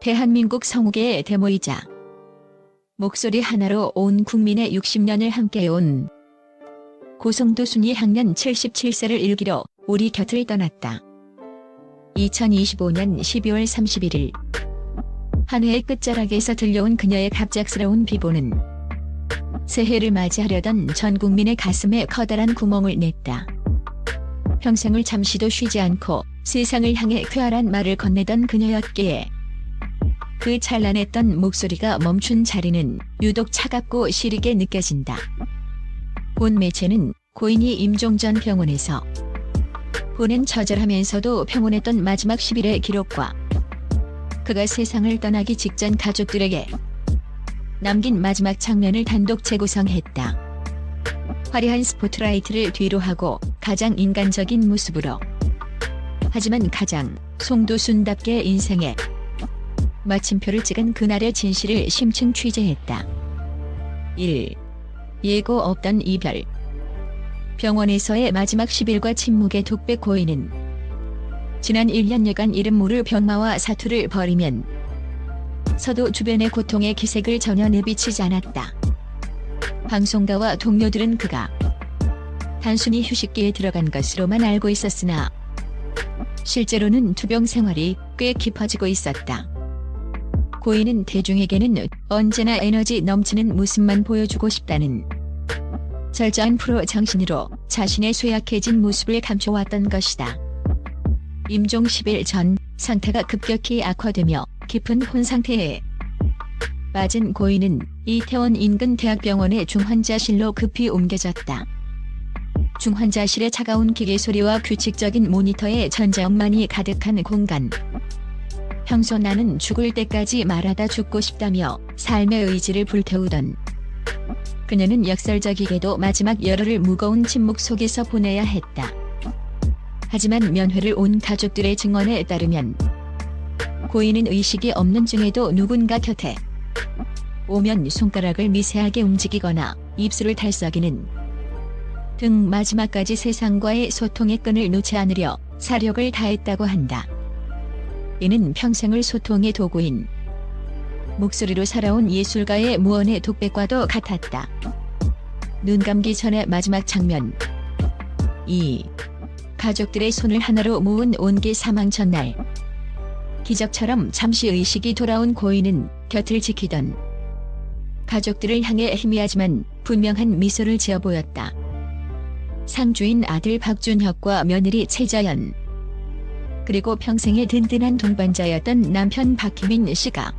대한민국 성우계의 대모이자 목소리 하나로 온 국민의 60년을 함께해온 고성도순이 향년 77세를 일기로 우리 곁을 떠났다. 2025년 12월 31일 한 해의 끝자락에서 들려온 그녀의 갑작스러운 비보는 새해를 맞이하려던 전 국민의 가슴에 커다란 구멍을 냈다. 평생을 잠시도 쉬지 않고 세상을 향해 쾌활한 말을 건네던 그녀였기에 그 찬란했던 목소리가 멈춘 자리는 유독 차갑고 시리게 느껴진다. 본 매체는 고인이 임종전 병원에서 보낸 처절하면서도 평온했던 마지막 10일의 기록과 그가 세상을 떠나기 직전 가족들에게 남긴 마지막 장면을 단독 재구성했다. 화려한 스포트라이트를 뒤로하고 가장 인간적인 모습으로, 하지만 가장 송도순답게 인생에 마침표를 찍은 그날의 진실을 심층 취재했다. 1. 예고 없던 이별. 병원에서의 마지막 10일과 침묵의 독백. 고인은 지난 1년여간 이름 모를 병마와 사투를 벌이면 서도 주변의 고통의 기색을 전혀 내비치지 않았다. 방송가와 동료들은 그가 단순히 휴식기에 들어간 것으로만 알고 있었으나 실제로는 투병 생활이 꽤 깊어지고 있었다. 고인은 대중에게는 언제나 에너지 넘치는 모습만 보여주고 싶다는 철저한 프로 정신으로 자신의 쇠약해진 모습을 감춰왔던 것이다. 임종 10일 전 상태가 급격히 악화되며 깊은 혼 상태에 빠진 고인은 이태원 인근 대학병원의 중환자실로 급히 옮겨졌다. 중환자실의 차가운 기계 소리와 규칙적인 모니터의 전자음만이 가득한 공간. 평소 나는 죽을 때까지 말하다 죽고 싶다며 삶의 의지를 불태우던 그녀는 역설적이게도 마지막 열흘을 무거운 침묵 속에서 보내야 했다. 하지만 면회를 온 가족들의 증언에 따르면 고인은 의식이 없는 중에도 누군가 곁에 오면 손가락을 미세하게 움직이거나 입술을 달썩이는 등 마지막까지 세상과의 소통의 끈을 놓지 않으려 사력을 다했다고 한다. 이는 평생을 소통의 도구인 목소리로 살아온 예술가의 무언의 독백과도 같았다. 눈 감기 전의 마지막 장면. 2. 가족들의 손을 하나로 모은 온기. 사망 전날 기적처럼 잠시 의식이 돌아온 고인은 곁을 지키던 가족들을 향해 희미하지만 분명한 미소를 지어 보였다. 상주인 아들 박준혁과 며느리 최자연, 그리고 평생의 든든한 동반자였던 남편 박희민 씨가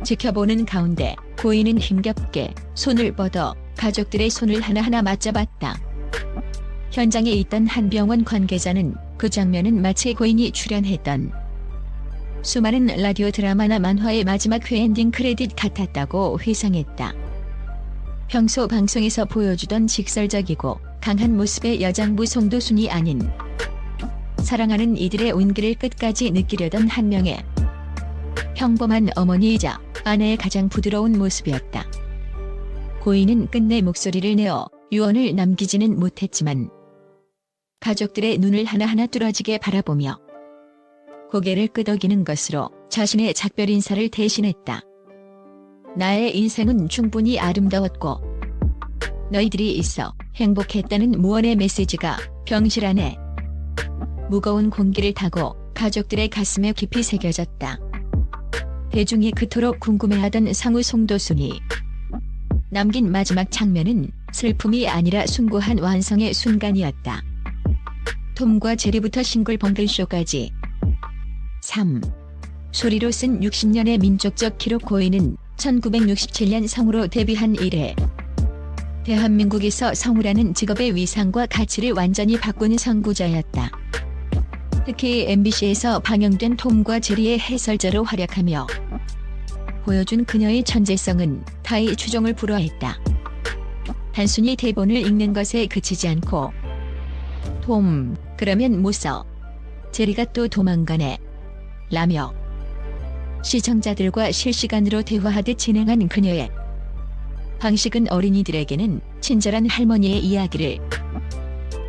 지켜보는 가운데 고인은 힘겹게 손을 뻗어 가족들의 손을 하나하나 맞잡았다. 현장에 있던 한 병원 관계자는 그 장면은 마치 고인이 출연했던 수많은 라디오 드라마나 만화의 마지막 회엔딩 크레딧 같았다고 회상했다. 평소 방송에서 보여주던 직설적이고 강한 모습의 여장부 송도순이 아닌 사랑하는 이들의 온기를 끝까지 느끼려던 한 명의 평범한 어머니이자 아내의 가장 부드러운 모습이었다. 고인은 끝내 목소리를 내어 유언을 남기지는 못했지만 가족들의 눈을 하나하나 뚫어지게 바라보며 고개를 끄덕이는 것으로 자신의 작별 인사를 대신했다. 나의 인생은 충분히 아름다웠고 너희들이 있어 행복했다는 무언의 메시지가 병실 안에 무거운 공기를 타고 가족들의 가슴에 깊이 새겨졌다. 대중이 그토록 궁금해하던 성우 송도순이 남긴 마지막 장면은 슬픔이 아니라 숭고한 완성의 순간이었다. 톰과 제리부터 싱글벙글쇼까지. 3. 소리로 쓴 60년의 민족적 기록. 고인은 1967년 성우로 데뷔한 이래 대한민국에서 성우라는 직업의 위상과 가치를 완전히 바꾼 선구자였다. 특히 MBC에서 방영된 톰과 제리의 해설자로 활약하며 보여준 그녀의 천재성은 타의 추종을 불허했다. 단순히 대본을 읽는 것에 그치지 않고 톰, 그러면 못 써. 제리가 또 도망가네. 라며 시청자들과 실시간으로 대화하듯 진행한 그녀의 방식은 어린이들에게는 친절한 할머니의 이야기를,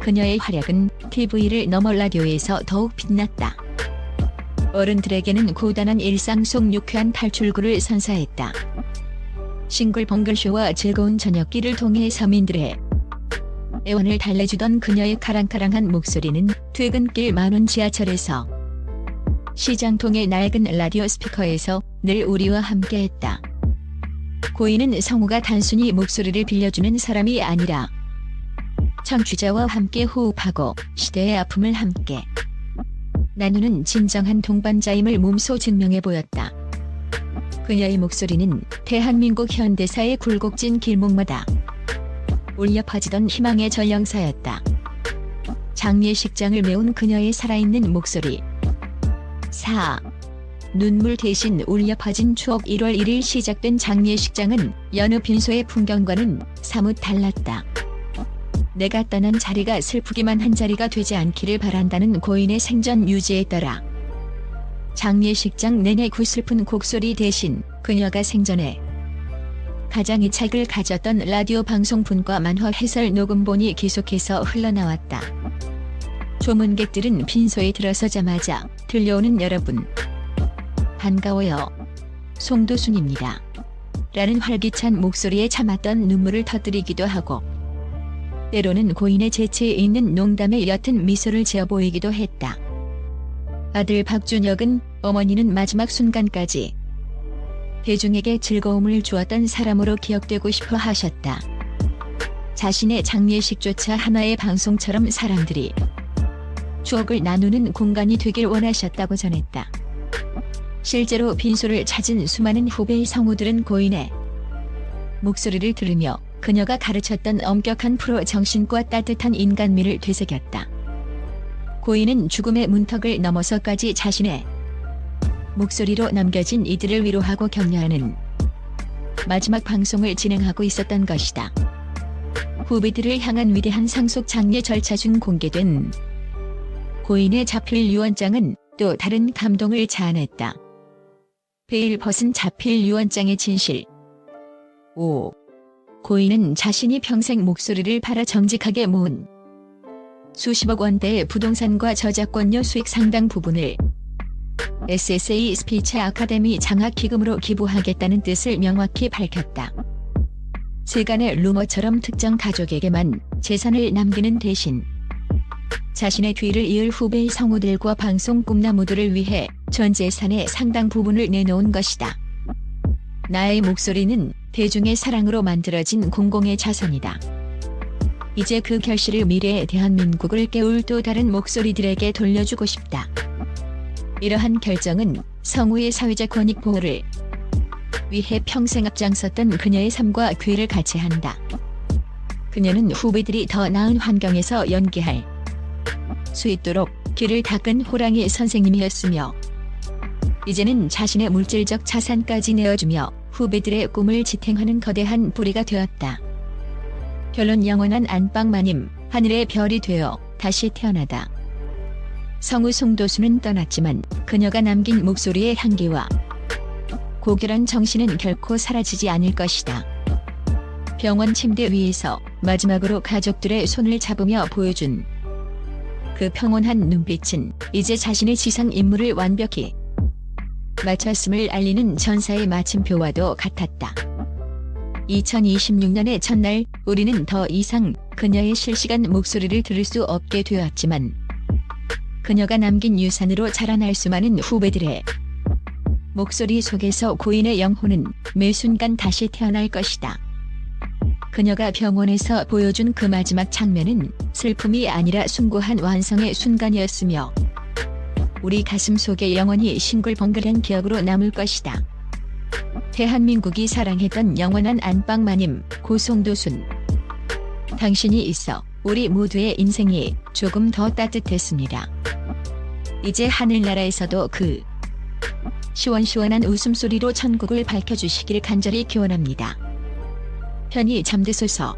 그녀의 활약은 TV를 넘어 라디오에서 더욱 빛났다. 어른들에게는 고단한 일상 속 유쾌한 탈출구를 선사했다. 싱글벙글쇼와 즐거운 저녁길을 통해 서민들의 애원을 달래주던 그녀의 카랑카랑한 목소리는 퇴근길 만원 지하철에서 시장통의 낡은 라디오 스피커에서 늘 우리와 함께했다. 고인은 성우가 단순히 목소리를 빌려주는 사람이 아니라 청취자와 함께 호흡하고 시대의 아픔을 함께 나누는 진정한 동반자임을 몸소 증명해 보였다. 그녀의 목소리는 대한민국 현대사의 굴곡진 길목마다 울려 퍼지던 희망의 전령사였다. 장례식장을 메운 그녀의 살아있는 목소리. 눈물 대신 울려 퍼진 추억. 1월 1일 시작된 장례식장은 여느 빈소의 풍경과는 사뭇 달랐다. 내가 떠난 자리가 슬프기만 한 자리가 되지 않기를 바란다는 고인의 생전 유지에 따라 장례식장 내내 구슬픈 곡소리 대신 그녀가 생전에 가장 애착을 가졌던 라디오 방송분과 만화 해설 녹음본이 계속해서 흘러나왔다. 조문객들은 빈소에 들어서자마자 들려오는 여러분 반가워요. 송도순입니다. 라는 활기찬 목소리에 참았던 눈물을 터뜨리기도 하고 때로는 고인의 재치에 있는 농담에 옅은 미소를 지어 보이기도 했다. 아들 박준혁은 어머니는 마지막 순간까지 대중에게 즐거움을 주었던 사람으로 기억되고 싶어 하셨다. 자신의 장례식조차 하나의 방송처럼 사람들이 추억을 나누는 공간이 되길 원하셨다고 전했다. 실제로 빈소를 찾은 수많은 후배의 성우들은 고인의 목소리를 들으며 그녀가 가르쳤던 엄격한 프로 정신과 따뜻한 인간미를 되새겼다. 고인은 죽음의 문턱을 넘어서까지 자신의 목소리로 남겨진 이들을 위로하고 격려하는 마지막 방송을 진행하고 있었던 것이다. 후배들을 향한 위대한 상속 장례 절차 중 공개된 고인의 자필 유언장은 또 다른 감동을 자아냈다. 베일 벗은 자필 유언장의 진실. 고인은 자신이 평생 목소리를 팔아 정직하게 모은 수십억 원대의 부동산과 저작권료 수익 상당 부분을 SSA 스피치 아카데미 장학기금으로 기부하겠다는 뜻을 명확히 밝혔다. 세간의 루머처럼 특정 가족에게만 재산을 남기는 대신 자신의 뒤를 이을 후배의 성우들과 방송 꿈나무들을 위해 전 재산의 상당 부분을 내놓은 것이다. 나의 목소리는 대중의 사랑으로 만들어진 공공의 자산이다. 이제 그 결실을 미래의 대한민국을 깨울 또 다른 목소리들에게 돌려주고 싶다. 이러한 결정은 성우의 사회적 권익 보호를 위해 평생 앞장섰던 그녀의 삶과 괴를 같이 한다. 그녀는 후배들이 더 나은 환경에서 연기할 수 있도록 길을 닦은 호랑이 선생님이었으며 이제는 자신의 물질적 자산까지 내어주며 후배들의 꿈을 지탱하는 거대한 부리가 되었다. 결론. 영원한 안방마님, 하늘의 별이 되어 다시 태어나다. 성우 송도순은 떠났지만 그녀가 남긴 목소리의 향기와 고결한 정신은 결코 사라지지 않을 것이다. 병원 침대 위에서 마지막으로 가족들의 손을 잡으며 보여준 그 평온한 눈빛은 이제 자신의 지상 임무를 완벽히 마쳤음을 알리는 전사의 마침표와도 같았다. 2026년의 첫날 우리는 더 이상 그녀의 실시간 목소리를 들을 수 없게 되었지만 그녀가 남긴 유산으로 자라날 수많은 후배들의 목소리 속에서 고인의 영혼은 매 순간 다시 태어날 것이다. 그녀가 병원에서 보여준 그 마지막 장면은 슬픔이 아니라 숭고한 완성의 순간이었으며 우리 가슴 속에 영원히 싱글벙글한 기억으로 남을 것이다. 대한민국이 사랑했던 영원한 안방마님 고송도순. 당신이 있어 우리 모두의 인생이 조금 더 따뜻했습니다. 이제 하늘나라에서도 그 시원시원한 웃음소리로 천국을 밝혀주시길 간절히 기원합니다. 편히 잠드소서.